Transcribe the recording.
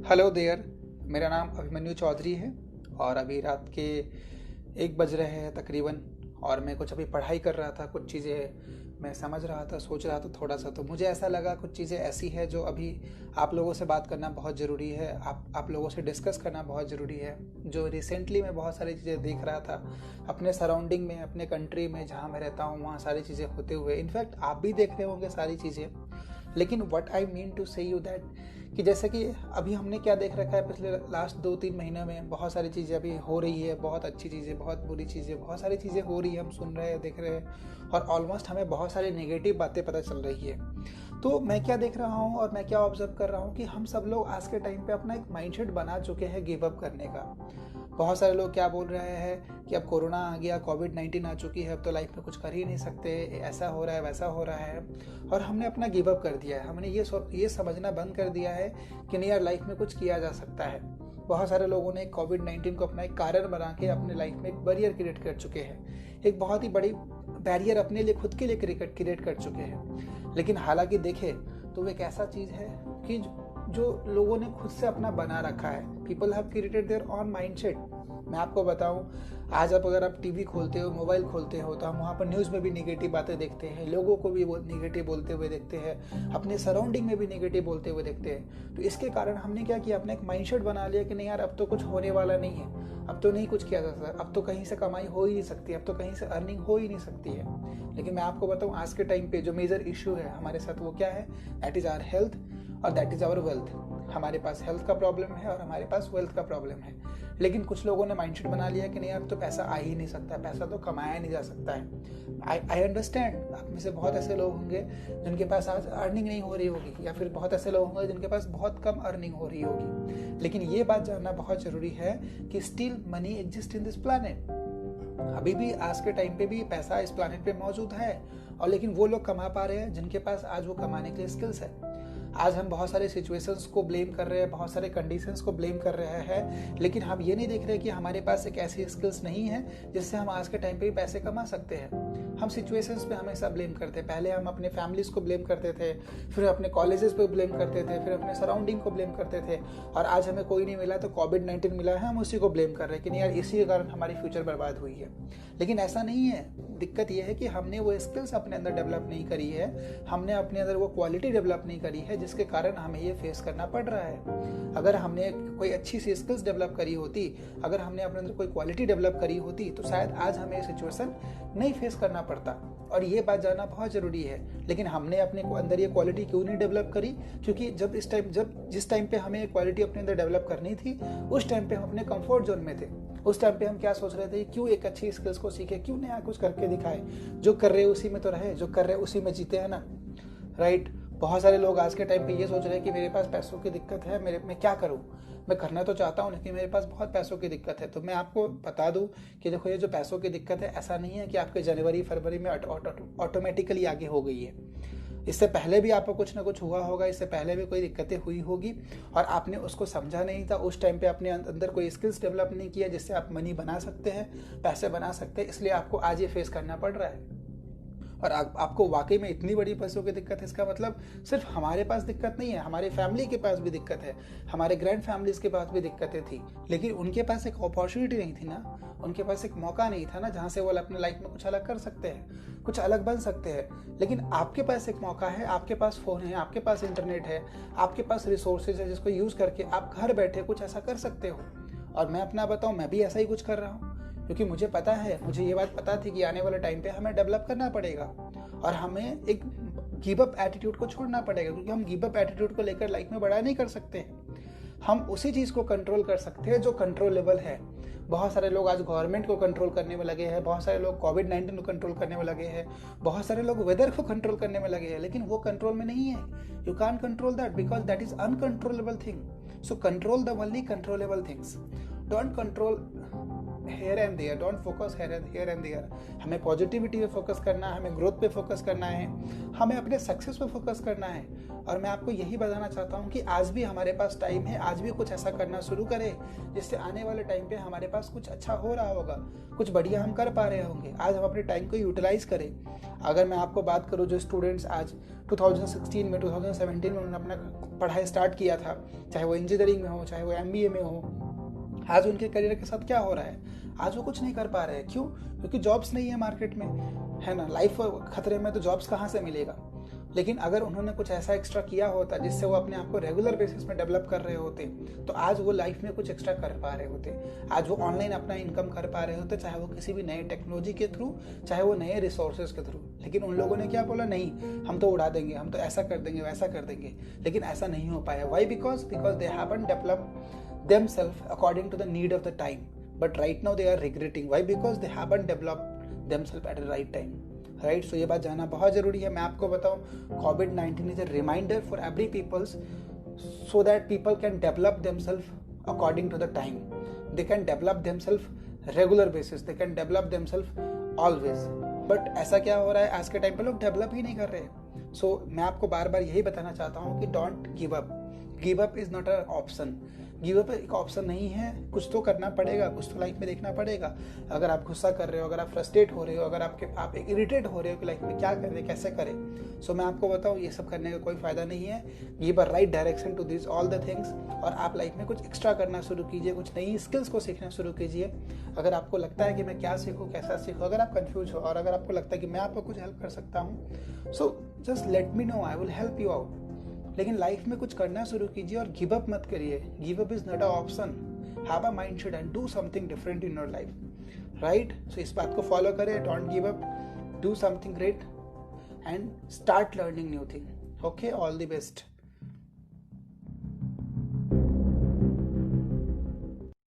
Hello there. मेरा नाम अभिमन्यु चौधरी है और अभी रात के 1 बज रहे हैं तकरीबन। और मैं कुछ अभी पढ़ाई कर रहा था, कुछ चीज़ें मैं समझ रहा था, सोच रहा था थोड़ा सा। तो मुझे ऐसा लगा कुछ चीज़ें ऐसी है जो अभी आप लोगों से बात करना बहुत ज़रूरी है, आप लोगों से डिस्कस करना बहुत ज़रूरी है। जो रिसेंटली मैं बहुत सारी चीज़ें देख रहा था अपने सराउंडिंग में, अपने कंट्री में जहाँ मैं रहता हूँ, वहाँ सारी चीज़ें होते हुए। इनफैक्ट आप भी देख रहे होंगे सारी चीज़ें। लेकिन व्हाट आई मीन टू से यू दैट कि जैसे कि अभी हमने क्या देख रखा है पिछले लास्ट 2-3 महीने में, बहुत सारी चीज़ें अभी हो रही है, बहुत अच्छी चीज़ें, बहुत बुरी चीज़ें, बहुत सारी चीज़ें हो रही है, हम सुन रहे हैं, देख रहे हैं। और ऑलमोस्ट हमें बहुत सारी नेगेटिव बातें पता चल रही है। तो मैं क्या देख रहा हूँ और मैं क्या ऑब्जर्व कर रहा हूँ कि हम सब लोग आज के टाइम पे अपना एक माइंडसेट बना चुके हैं गिव अप करने का। बहुत सारे लोग क्या बोल रहे हैं कि अब कोरोना आ गया, कोविड-19 आ चुकी है, अब तो लाइफ में कुछ कर ही नहीं सकते, ऐसा हो रहा है, वैसा हो रहा है। और हमने अपना गिव अप कर दिया है। हमने ये समझना बंद कर दिया है कि नहीं यार, लाइफ में कुछ किया जा सकता है। बहुत सारे लोगों ने कोविड-19 को अपना एक कारण बना के अपने लाइफ में एक बैरियर क्रिएट कर चुके हैं, एक बहुत ही बड़ी बैरियर अपने लिए, खुद के लिए क्रिएट कर चुके हैं। लेकिन हालांकि देखें तो वो एक ऐसा चीज़ है कि जो लोगों ने खुद से अपना बना रखा है। People have created their on mindset. मैं आपको बताऊं, आज अगर आप टीवी खोलते हो, मोबाइल खोलते हो, तो हम वहाँ पर न्यूज़ में भी नेगेटिव बातें देखते हैं, लोगों को भी नेगेटिव बोलते हुए देखते हैं, अपने सराउंडिंग में भी नेगेटिव बोलते हुए देखते हैं। तो इसके कारण हमने क्या किया, अपना एक माइंडसेट बना लिया कि नहीं यार, अब तो कुछ होने वाला नहीं है, अब तो नहीं कुछ किया जा सकता, अब तो कहीं से कमाई हो ही नहीं सकती, अब तो कहीं से अर्निंग हो ही नहीं सकती है। लेकिन मैं आपको बताऊं, आज के टाइम पे जो मेजर इशू है हमारे साथ वो क्या है, दैट इज़ आवर हेल्थ और दैट इज़ आवर वेल्थ। हमारे पास हेल्थ का प्रॉब्लम है और हमारे पास वेल्थ का प्रॉब्लम है। लेकिन कुछ लोगों ने माइंडसेट बना लिया कि नहीं यार, तो पैसा आ ही नहीं सकता, पैसा तो कमाया नहीं जा सकता है। आई अंडरस्टैंड, आप में से बहुत ऐसे लोग होंगे जिनके पास आज अर्निंग नहीं हो रही होगी, या फिर बहुत ऐसे लोग होंगे जिनके पास बहुत कम अर्निंग हो रही होगी। लेकिन ये बात जानना बहुत ज़रूरी है कि still money exist in this planet. अभी भी आज के टाइम पे भी पैसा इस प्लैनेट पे मौजूद है। और लेकिन वो लोग कमा पा रहे हैं जिनके पास आज वो कमाने के लिए स्किल्स है। आज हम बहुत सारे सिचुएशंस को ब्लेम कर रहे हैं, बहुत सारे कंडीशंस को ब्लेम कर रहे हैं, लेकिन हम ये नहीं देख रहे कि हमारे पास एक ऐसी स्किल्स नहीं है जिससे हम आज के टाइम पे भी पैसे कमा सकते हैं। हम सिचुएशंस पे हमेशा ब्लेम करते हैं। पहले हम अपने फैमिलीज को ब्लेम करते थे, फिर अपने कॉलेजेस पे ब्लेम करते थे, फिर अपने सराउंडिंग को ब्लेम करते थे। और आज हमें कोई नहीं मिला तो कोविड-19 मिला है, हम उसी को ब्लेम कर रहे हैं कि नहीं यार, इसी के कारण हमारी फ्यूचर बर्बाद हुई है। लेकिन ऐसा नहीं है। दिक्कत यह है कि हमने वो स्किल्स अपने अंदर डेवलप नहीं करी है, हमने अपने अंदर वो क्वालिटी डेवलप नहीं करी है, जिसके कारण हमें ये फेस करना पड़ रहा है। अगर हमने कोई अच्छी सी स्किल्स डेवलप करी होती, अगर हमने अपने अंदर कोई क्वालिटी डेवलप करी होती, तो शायद आज हमें ये सिचुएशन नहीं फेस करना पड़ता। और ये बात जानना बहुत ज़रूरी है। लेकिन हमने अपने अंदर ये क्वालिटी क्यों नहीं डेवलप करी? क्योंकि जिस टाइम पे हमें क्वालिटी अपने अंदर डेवलप करनी थी, उस टाइम पे हम अपने कंफर्ट जोन में थे। उस टाइम पे हम क्या सोच रहे थे, क्यों एक अच्छी स्किल्स को सीखे, क्यों नया कुछ करके दिखाए, जो कर रहे हैं उसी में तो रहे, जो कर रहे हैं उसी में जीते हैं ना, राइट। बहुत सारे लोग आज के टाइम पे ये सोच रहे हैं कि मेरे पास पैसों की दिक्कत है, मैं क्या करूं, मैं करना तो चाहता हूं लेकिन मेरे पास बहुत पैसों की दिक्कत है। तो मैं आपको बता दूं कि देखो, ये जो पैसों की दिक्कत है, ऐसा नहीं है कि आपके जनवरी फरवरी में ऑटोमेटिकली आगे हो गई है। इससे पहले भी आपको कुछ ना कुछ हुआ होगा, इससे पहले भी कोई दिक्कतें हुई होगी और आपने उसको समझा नहीं था। उस टाइम पे अपने अंदर कोई स्किल्स डेवलप नहीं किया जिससे आप मनी बना सकते हैं, पैसे बना सकते हैं, इसलिए आपको आज ये फेस करना पड़ रहा है। और आपको वाकई में इतनी बड़ी पैसों की दिक्कत है, इसका मतलब सिर्फ हमारे पास दिक्कत नहीं है, हमारी फैमिली के पास भी दिक्कत है, हमारे ग्रैंड फैमिलीज के पास भी दिक्कतें थी। लेकिन उनके पास एक अपॉर्चुनिटी नहीं थी ना, उनके पास एक मौका नहीं था ना, जहाँ से वो अपने लाइफ में कुछ अलग कर सकते हैं, कुछ अलग बन सकते हैं। लेकिन आपके पास एक मौका है, आपके पास फ़ोन है, आपके पास इंटरनेट है, आपके पास रिसोर्सेज है, जिसको यूज़ करके आप घर बैठे कुछ ऐसा कर सकते हो। और मैं अपना बताऊँ, मैं भी ऐसा ही कुछ कर रहा हूँ, क्योंकि मुझे पता है, मुझे ये बात पता थी कि आने वाले टाइम पे हमें डेवलप करना पड़ेगा और हमें एक गिव अप एटीट्यूड को छोड़ना पड़ेगा। क्योंकि हम गिव अप एटीट्यूड को लेकर लाइफ में बड़ा नहीं कर सकते हैं। हम उसी चीज़ को कंट्रोल कर सकते हैं जो कंट्रोलेबल है। बहुत सारे लोग आज गवर्नमेंट को कंट्रोल करने में लगे हैं, बहुत सारे लोग कोविड-19 को कंट्रोल करने में लगे हैं, बहुत सारे लोग वेदर को कंट्रोल करने में लगे हैं, लेकिन वो कंट्रोल में नहीं है। You can't control that because that is uncontrollable thing. So control the only controllable things. Don't control here and there, don't focus here and there. हमें पॉजिटिविटी पे फोकस करना है, हमें ग्रोथ पे फोकस करना है, हमें अपने सक्सेस पे फोकस करना है। और मैं आपको यही बताना चाहता हूँ कि आज भी हमारे पास टाइम है, आज भी कुछ ऐसा करना शुरू करें जिससे आने वाले टाइम पे हमारे पास कुछ अच्छा हो रहा होगा, कुछ बढ़िया हम कर पा रहे होंगे। आज हम अपने टाइम को यूटिलाइज करें। अगर मैं आपको बात करूँ, जो स्टूडेंट्स आज 2016 में 2017 में उन्होंने अपना पढ़ाई स्टार्ट किया था, चाहे वो इंजीनियरिंग में हो, चाहे वो MBA में हो, आज उनके करियर के साथ क्या हो रहा है? आज वो कुछ नहीं कर पा रहे हैं। क्यों? क्योंकि जॉब्स नहीं है मार्केट में, है ना। लाइफ खतरे में, तो जॉब्स कहाँ से मिलेगा? लेकिन अगर उन्होंने कुछ ऐसा एक्स्ट्रा किया होता जिससे वो अपने आप को रेगुलर बेसिस में डेवलप कर रहे होते, तो आज वो लाइफ में कुछ एक्स्ट्रा कर पा रहे होते। आज वो ऑनलाइन अपना इनकम कर पा रहे होते, चाहे वो किसी भी नए टेक्नोलॉजी के थ्रू, चाहे वो नए रिसोर्सेज के थ्रू। लेकिन उन लोगों ने क्या बोला? नहीं, हम तो उड़ा देंगे, हम तो ऐसा कर देंगे, वैसा कर देंगे। लेकिन ऐसा नहीं हो पाया। Why? Because they haven't developed themselves according to the need of the time, but right now they are regretting. Why? Because they haven't developed themselves at the right time, right? So ये बात जानना बहुत जरूरी है। मैं आपको बताऊं, COVID-19 is a reminder for every peoples, so that people can develop themselves according to the time. They can develop themselves regular basis, they can develop themselves always. But ऐसा क्या हो रहा है, आज के टाइम पे लोग डेवलप ही नहीं कर रहे। सो मैं आपको बार बार यही बताना चाहता हूँ कि don't give up. Give up is not a option. Give up एक ऑप्शन नहीं है। कुछ तो करना पड़ेगा, कुछ तो लाइफ में देखना पड़ेगा। अगर आप गुस्सा कर रहे हो, अगर आप फ्रस्ट्रेट हो रहे हो, अगर आप इरिटेट हो रहे हो कि लाइफ में क्या करें, कैसे करें, सो मैं आपको बताऊँ, ये सब करने का कोई फायदा नहीं है। Give a right direction to this all the things, और आप लाइफ में कुछ एक्स्ट्रा करना शुरू कीजिए, कुछ नई स्किल्स को सीखना शुरू कीजिए। अगर आपको लगता है कि मैं क्या सीखूं, कैसा सीखूं, अगर आप कंफ्यूज हो और अगर आपको लगता है कि मैं आपको कुछ हेल्प कर सकता हूं, so just let me know, I will help you out. लेकिन लाइफ में कुछ करना शुरू कीजिए और गिव अप मत करिए। Give up is not a option. Have a mindset and do something different in your life, right? So इस बात को फॉलो करें, don't give up, do something great and start learning new thing. Okay, all the best.